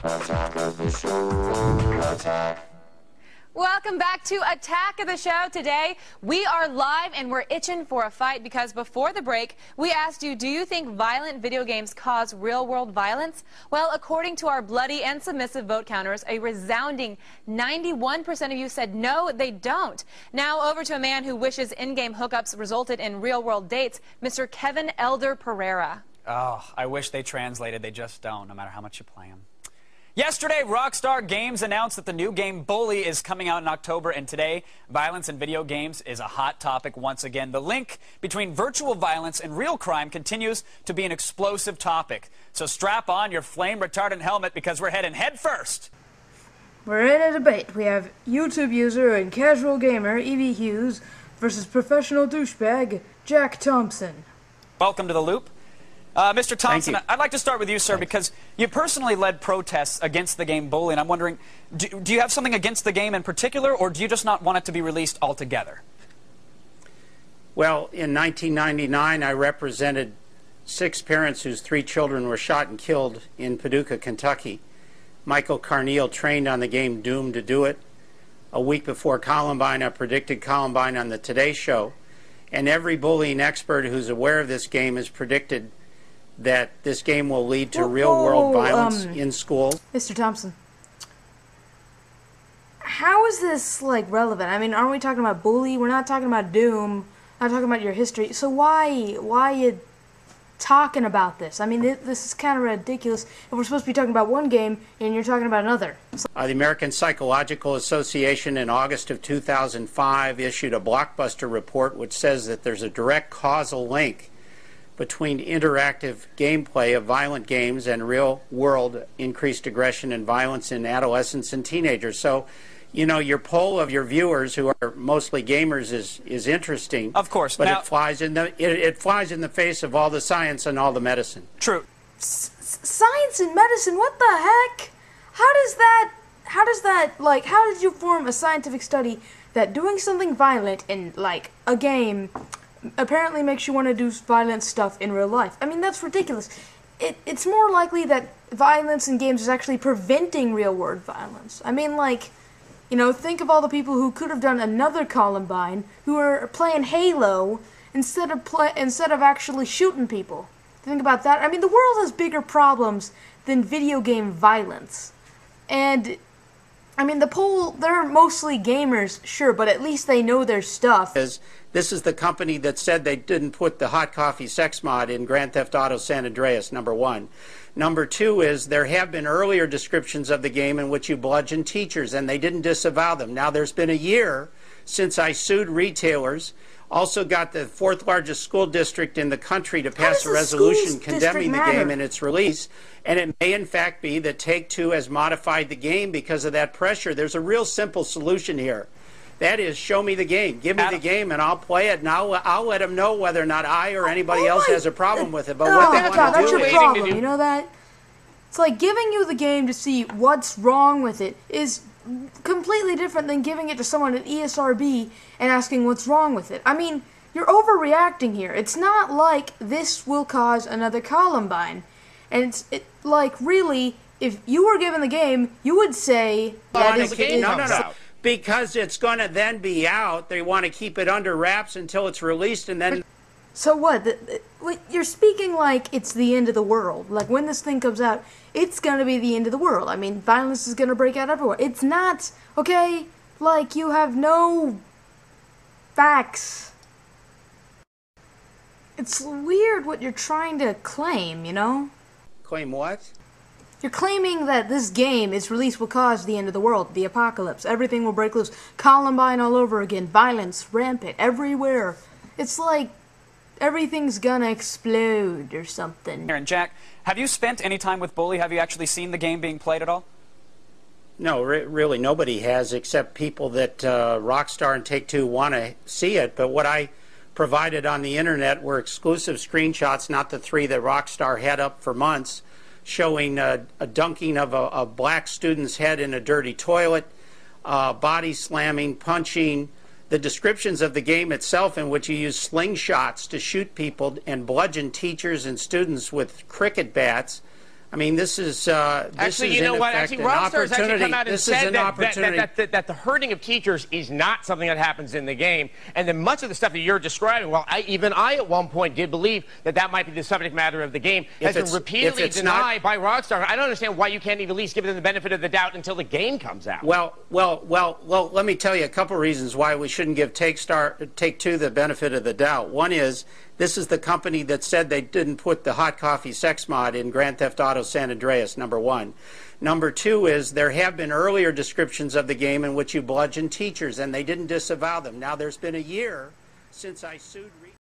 Attack of the show. Attack. Welcome back to Attack of the Show. Today, we are live and we're itching for a fight because before the break, we asked you, do you think violent video games cause real-world violence? Well, according to our bloody and submissive vote counters, a resounding 91% of you said no, they don't. Now over to a man who wishes in-game hookups resulted in real-world dates, Mr. Kevin Elder Pereira. Oh, I wish they translated. They just don't, no matter how much you play them. Yesterday, Rockstar Games announced that the new game Bully is coming out in October, and today, violence in video games is a hot topic once again. The link between virtual violence and real crime continues to be an explosive topic. So strap on your flame-retardant helmet because we're heading head first. We're in a debate. We have YouTube user and casual gamer Evie Hughes versus professional douchebag Jack Thompson. Welcome to the Loop. Mr. Thompson, I'd like to start with you, sir, because you personally led protests against the game Bully, and I'm wondering, do you have something against the game in particular, or do you just not want it to be released altogether? Well, in 1999, I represented 6 parents whose 3 children were shot and killed in Paducah, Kentucky. Michael Carneal trained on the game Doomed to do it. A week before Columbine, I predicted Columbine on the Today Show, and every bullying expert who's aware of this game has predicted that this game will lead to real-world violence in schools. Mr. Thompson, how is this, like, relevant? I mean, aren't we talking about Bully? We're not talking about Doom. Not talking about your history. So why are you talking about this? I mean, this is kind of ridiculous. If we're supposed to be talking about one game, and you're talking about another. The American Psychological Association in August of 2005 issued a blockbuster report which says that there's a direct causal link between interactive gameplay of violent games and real-world increased aggression and violence in adolescents and teenagers. So, you know, your poll of your viewers, who are mostly gamers, is interesting. Of course, but now, it flies in the face of all the science and all the medicine. True. Science and medicine? What the heck? How did you form a scientific study that doing something violent in, like, a game apparently makes you want to do violent stuff in real life? I mean, that's ridiculous. It's more likely that violence in games is actually preventing real-world violence. I mean, like, you know, think of all the people who could have done another Columbine who are playing Halo instead of actually shooting people. Think about that. I mean, the world has bigger problems than video game violence. And I mean, the poll, they're mostly gamers, sure, but at least they know their stuff. This is the company that said they didn't put the hot coffee sex mod in Grand Theft Auto San Andreas, number 1. Number 2 is there have been earlier descriptions of the game in which you bludgeon teachers, and they didn't disavow them. Now, there's been a year since I sued retailers, also got the 4th largest school district in the country to pass a resolution condemning the game and its release. And it may in fact be that Take-Two has modified the game because of that pressure. There's a real simple solution here. That is, show me the game. Give me the game and I'll play it, and I'll let them know whether or not I or anybody else has a problem with it. But what they want to do that's your problem, you know that? It's like giving you the game to see what's wrong with it is completely different than giving it to someone at ESRB and asking what's wrong with it. I mean, you're overreacting here. It's not like this will cause another Columbine. And like, really, if you were given the game, you would say that is no. Because it's going to then be out. They want to keep it under wraps until it's released, and then... So what? You're speaking like it's the end of the world. Like, when this thing comes out, it's going to be the end of the world. I mean, violence is going to break out everywhere. It's not, okay? Like, you have no facts. It's weird what you're trying to claim, you know? Claim what? You're claiming that this game, its release, will cause the end of the world, the apocalypse. Everything will break loose. Columbine all over again. Violence rampant everywhere. It's like everything's gonna explode or something. And Jack, have you spent any time with Bully? Have you actually seen the game being played at all? No, really nobody has, except people that Rockstar and Take-Two want to see it. But what I provided on the internet were exclusive screenshots, not the 3 that Rockstar had up for months, showing a dunking of a black student's head in a dirty toilet, body slamming, punching, the descriptions of the game itself in which you use slingshots to shoot people and bludgeon teachers and students with cricket bats, I mean, this is actually, you know what? Actually, Rockstar's actually come out and said that the hurting of teachers is not something that happens in the game, and then much of the stuff that you're describing, well, even I at one point did believe that might be the subject matter of the game, has been repeatedly denied by Rockstar. I don't understand why you can't even at least give them the benefit of the doubt until the game comes out. Well, let me tell you a couple reasons why we shouldn't give Take-Two the benefit of the doubt. One is, this is the company that said they didn't put the hot coffee sex mod in Grand Theft Auto San Andreas, number one. Number two is, there have been earlier descriptions of the game in which you bludgeon teachers, and they didn't disavow them. Now, there's been a year since I sued...